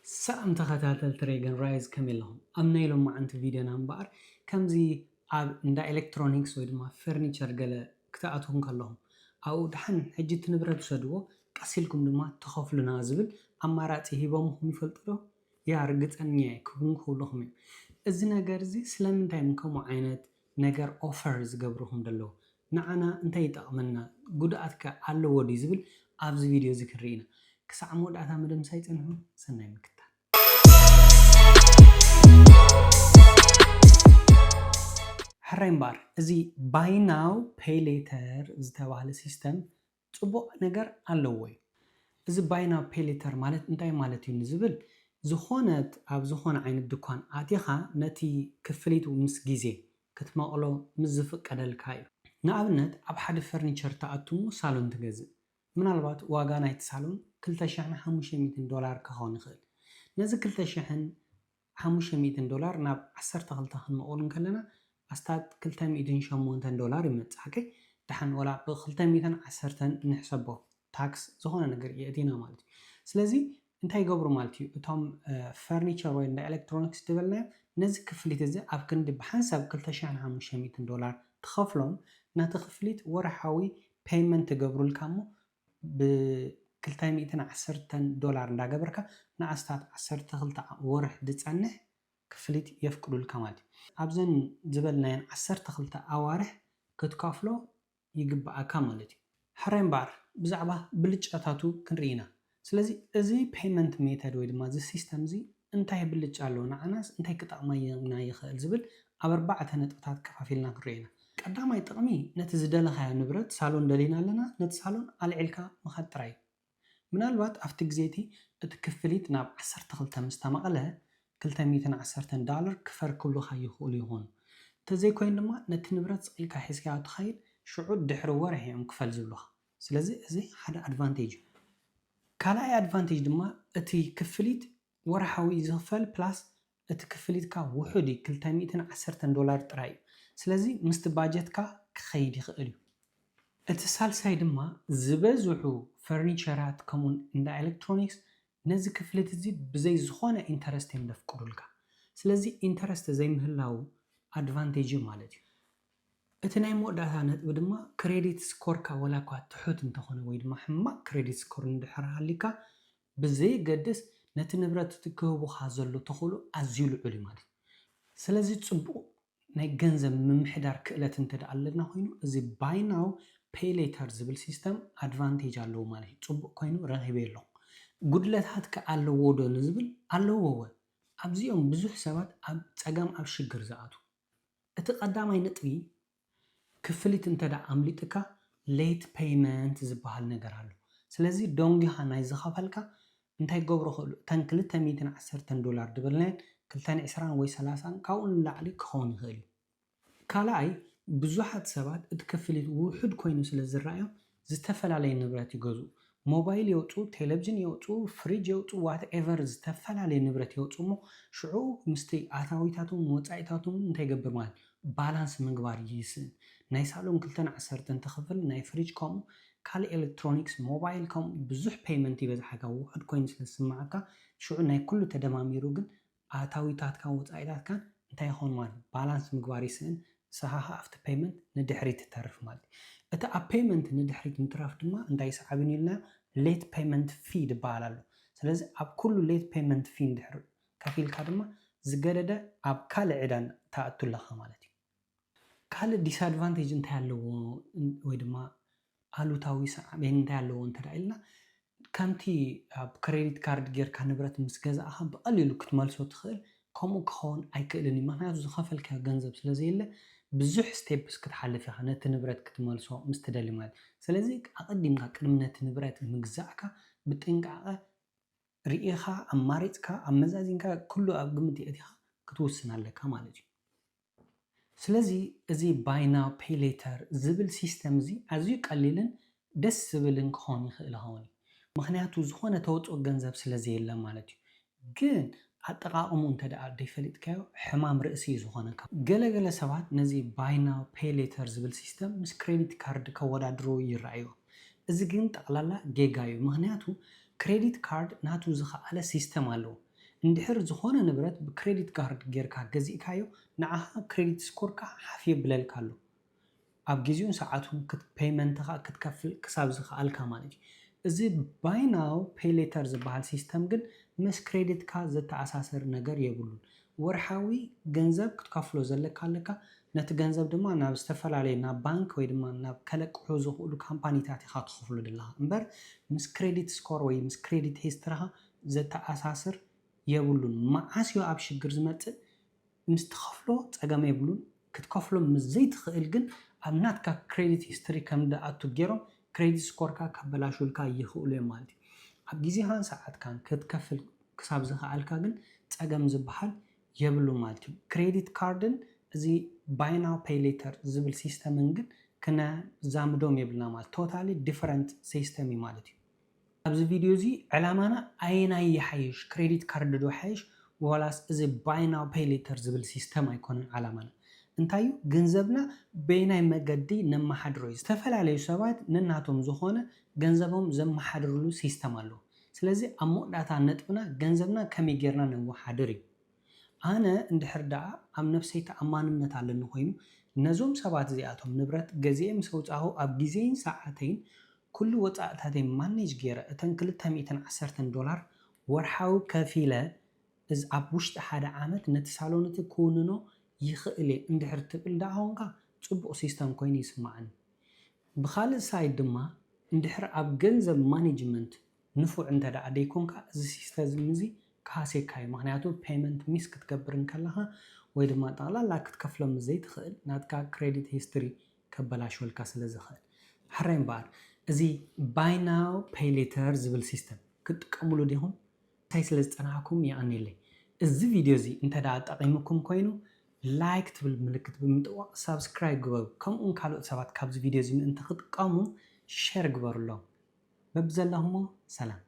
سام تخاتل تريجن رايز كملهم أمنا لهم عند فيديو نمبر كم زي عند إلكترونيكس ويدما فرنيتشر جل كتاعتهم كلهم أو دحين حجت نبرة سدوه كسيلكم دما تخاف لنا زبل أمارات هيبهم يفلتروا يا رجت أني كون كلهم إذن جرزي سلام تايمكم عينت نجار أوفرز جبرهم دلو نعنا انتي تأمنا قدأتك على ودي زبل أبز فيديو ذكرينا كسعمود أثام مدام سايت إنهم سنة مكتة حرين بار إزي buy now pay later زتوالى سيستم تبو نجار علوي إزي buy now pay later مالت انتي مالتي نزبل زخونت أو زخون عين الدكان عاديها نتي كفليت ومسجيزي كتماقلو مزفق على الكايو نعبنت أبحد فرنيتشر تأتمو صالون تجزء من البعض واقع نايت صالون كل تشحن $500 كهون خل نزل كل تشحن $500 ناب 10 تغلطه نقول كلنا أستاد كل تام إيدين $800 يمت حكي دحن ولا بخل تام إيدين 10 نحسبه تاكس زهون نقدر يأتينا مالتي سلازي انتي قبر مالتي توم فرنيتشر وين إلكترونيكس تبلنا نزل كفليت زي أبكن بحسب كل تشحن $500 تخفلهم ناتخفليت ورحاوي payment تقبروا الكامو بكلتايميتنا $10 نداقبركا نعستات 10 تغلطة ورح دتعنه كفليت يفكروا الكمالي أبزن زبلنا 10 تغلطة أوارح كتكافلو يقبع كامالتي حرين بار بزعبه بلج أتاتو كنرينا سلازي ازي payment method ويدما زي سيستم زي انتهي بلج ألونا عناس انتهي قطع ما يخيل زبل أبربعة نتقطات كفافيلنا كنرينا قدامي طقمي نتزدل خيا نبرت صالون دلينا لنا نتصالون على علكا مخطراي من الوقت افتك زيتي اتكفليت ناب 10 تغلطه مستمقله $210 كفر كله خي خولي هون تزي كوين دما نت نبرت صقيلكا حسكا تخيل شعود دحر ورح يوم كفل زبلوها سلازي ازي حدا ادفانتيج كالاي ادفانتيج دما اتي كفليت ورحاوي زفل بلاس اتكفليت كا وحدي $210 طراي سلازي مستباجتكا كخيد يخيل اتصال سايد ما زبزحو فرنيتشرات كمون عند إلكترونيكس نزل كفلت زي بزي زخونة انترست يمدفقوا لك سلازي انترست زي مهلاو ادفانتيج مالتي اتناي موداتا نتب دما كريديت سكور كا ولا كوا تحوت انتخونه ويدما حما كريديت سكور ندحر هاليكا بزي قدس نتنبرات تكهبو خازلو تخولو ازيلو علي مالتي سلازي تصبو ناي جنزب ممحدار كألت انتد علنا خوينو زي باي ناو pay later زبل سيستم advantage علو مالي تصبو خوينو رغيبه يلو قدلتات كألو ودو نزبل ألو وو أبزيهم بزوح سوات تقام أب شجر زعاتو اتقدامي نطوي كفلت انتد عملتك late payment زبهال نقرالو سلازي دونجي هانا يزخفلك انتاي قبرو خلو تنكلت $210 دبلنين كلتان 20 ወይ 30 ካውን ላዕሊ ክኾን ይኽእል ካላይ ብዙሓት ሰባት እትከፍልት ውሑድ ኮይኑ ስለ ዝረኣዮም ዝተፈላለዩ ንብረት ይገዙ ሞባይል ይወፁ ቴሌቪዥን ይወፁ ፍሪጅ ይወፁ ዋትኤቨር ዝተፈላለዩ ንብረት ይወፁ ሞ ሽዑ ምስቲ ኣታዊታቶም ወፃኢታቶም እንታይ ገብር ማለት ባላንስ ምግባር ይስን ናይ ሳሎም 210 ተኸፍል ናይ ፍሪጅ ከምኡ ካልእ ኤሌክትሮኒክስ ሞባይል ከምኡ ብዙሕ ፔይመንት ይበዝሓካ ውሑድ ኮይኑ ስለ ዝስማዓካ ሽዑ ናይ ኩሉ ተደማሚሩ ግን ኣታዊታትካ ወፃኢታትካ እንታይ ይኾን ማለት ባላንስ ምግባር ይስን ሰሃሃ ኣፍተ ፔይመንት ንድሕሪት ተርፍ ማለት እቲ ኣብ ፔይመንት ንድሕሪት ምትራፍ ድማ እንታይ ይስዓብን ኢልና ሌት ፔይመንት ፊ ይበሃል ኣሎ ስለዚ ኣብ ኩሉ ሌት ፔይመንት ፊ እንድሕር ከፊልካ ድማ ዝገደደ ኣብ ካልእ ዕዳን ተኣቱለኻ ማለት እዩ ካልእ ዲስኣድቫንቴጅ እንታይ ኣለዎ ወይ ድማ ኣሉታዊ ሳዕቤን እንታይ ኣለዎ እንተዳኢልና ከምቲ ኣብ ክሬዲት ካርድ ጌርካ ንብረት ምስ ገዛእኻ ብቐሊሉ ክትመልሶ ትኽእል ከምኡ ክኸውን ኣይክእልን ምክንያቱ ዝኸፈልካ ገንዘብ ስለዘየለ ብዙሕ ስቴፕስ ክትሓልፍ ኢኻ ነቲ ንብረት ክትመልሶ ምስ ትደሊ ማለት ስለዚ ኣቐዲምካ ቅድሚ ነቲ ንብረት ምግዛእካ ብጥንቃቐ ርኢኻ ኣማሪፅካ ኣመዛዚንካ ኩሉ ኣብ ግምት የእቲኻ ክትውስን ኣለካ ማለት እዩ ስለዚ እዚ ባይ ናው ፔይ ሌተር ዝብል ሲስተም እዚ ኣዝዩ ቀሊልን ደስ ዝብልን ክኾን ይኽእል ኸውን ምክንያቱ ዝኾነ ተውፅኦ ገንዘብ ስለዘየለ ማለት እዩ ግን ኣጠቃቅሙ እንተደኣ ደይፈሊጥካዮ ሕማም ርእሲ ዝኾነካ ገለገለ ሰባት ነዚ ባይ ናው ፔይ ሌተር ዝብል ሲስተም ምስ ክሬዲት ካርድ ከወዳድሩ ይረኣዩ እዚ ግን ጠቅላላ ጌጋ እዩ ምክንያቱ ክሬዲት ካርድ ናቱ ዝኸኣለ ሲስተም ኣለዎ እንድሕር ዝኾነ ንብረት ብክሬዲት ካርድ ጌርካ ገዚእካዮ ንዓኻ ክሬዲት ስኮርካ ሓፍ የብለልካ ኣሎ ኣብ ጊዜውን ሰዓቱን ፔይመንትኻ ክትከፍል ክሳብ ዝኽኣልካ ማለት እዩ እዚ ባይ ናው ፔይ ሌተር ዝበሃል ሲስተም ግን ምስ ክሬዲትካ ዘተኣሳሰር ነገር የብሉን ወርሓዊ ገንዘብ ክትከፍሎ ዘለካ ኣለካ ነቲ ገንዘብ ድማ ናብ ዝተፈላለየ ናብ ባንክ ወይ ድማ ናብ ከለቅሑ ዝኽእሉ ካምፓኒታት ኢኻ ትኸፍሎ ዘለኻ እምበር ምስ ክሬዲት ስኮር ወይ ምስ ክሬዲት ሂስትሪኻ ዘተኣሳስር የብሉን መዓስ እዩ ኣብ ሽግር ዝመፅእ ምስ ትኸፍሎ ፀገም የብሉን ክትከፍሎ ምስ ዘይትኽእል ግን ኣብ ናትካ ክሬዲት ሂስትሪ ከም ደኣቱ ገይሮም ክሬዲት ስኮርካ ከበላሹልካ ይኽእሉ እዮም ማለት እዩ ኣብ ግዜኻን ሰዓትካን ክትከፍል ክሳብ ዝኽኣልካ ግን ፀገም ዝበሃል የብሉ ማለት እዩ ክሬዲት ካርድን እዚ ባይ ናው ፔይ ሌተር ዝብል ሲስተምን ግን ክነዛምዶም የብልና ማለት ቶታሊ ዲፈረንት ሲስተም እዩ ማለት እዩ ኣብዚ ቪድዮ እዚ ዕላማና ኣየናይ ይሓይሽ ክሬዲት ካርድ ዶ ይሓይሽ ወላስ እዚ ባይ ናው ፔይ ሌተር ዝብል ሲስተም ኣይኮነን ዓላማና እንታይ እዩ ገንዘብና በይናይ መገዲ ነመሓድሮ እዩ ዝተፈላለዩ ሰባት ነናቶም ዝኾነ ገንዘቦም ዘመሓድርሉ ሲስተም ኣለዎ ስለዚ ኣብ መወዳእታ ነጥብና ገንዘብና ከመይ ጌርና ነመሓድር እዩ ኣነ እንድሕር ደኣ ኣብ ነፍሰይ ተኣማንነት ኣለኒ ኮይኑ ነዞም ሰባት እዚኣቶም ንብረት ገዚኦም ሰውፃኹ ኣብ ግዜን ሰዓተይን ኩሉ ወፃእታተይ ማኔጅ ገይረ እተን $210 ወርሓዊ ከፊለ እዚ ኣብ ውሽጢ ሓደ ዓመት ነቲ ሳሎን ክውንኖ ይኽእል እንድሕር ትብል ዳ ኾንካ ፅቡቕ ሲስተም ኮይኑ ይስማዓኒ ብኻልእ ሳይድ ድማ እንድሕር ኣብ ገንዘብ ማኔጅመንት ንፉዕ እንተደኣ ደይኮንካ እዚ ሲስተም እዚ ካሴካ እዩ ምክንያቱ ፔይመንት ሚስ ክትገብር እንከለኻ ወይ ድማ ጠቕላላ ክትከፍሎም ዘይትኽእል ናትካ ክሬዲት ሂስትሪ ከበላሽወልካ ስለ ዝኽእል ሕራይ እምበኣር እዚ ባይ ናው ፔይ ሌተር ዝብል ሲስተም ክትጥቀምሉ ዲኹም እንታይ ስለ ዝፀናሕኩም ይቐኒለይ እዚ ቪድዮ እዚ እንተደኣ ጠቒምኩም ኮይኑ ላይክ ትብል ምልክት ብምጥዋቕ ሳብስክራይብ ግበሩ ከምኡን ካልኦት ሰባት ካብዚ ቪድዮ እዚ ምእንቲ ክጥቀሙ ሼር ግበሩሎም በብዘለኹሞ ሰላም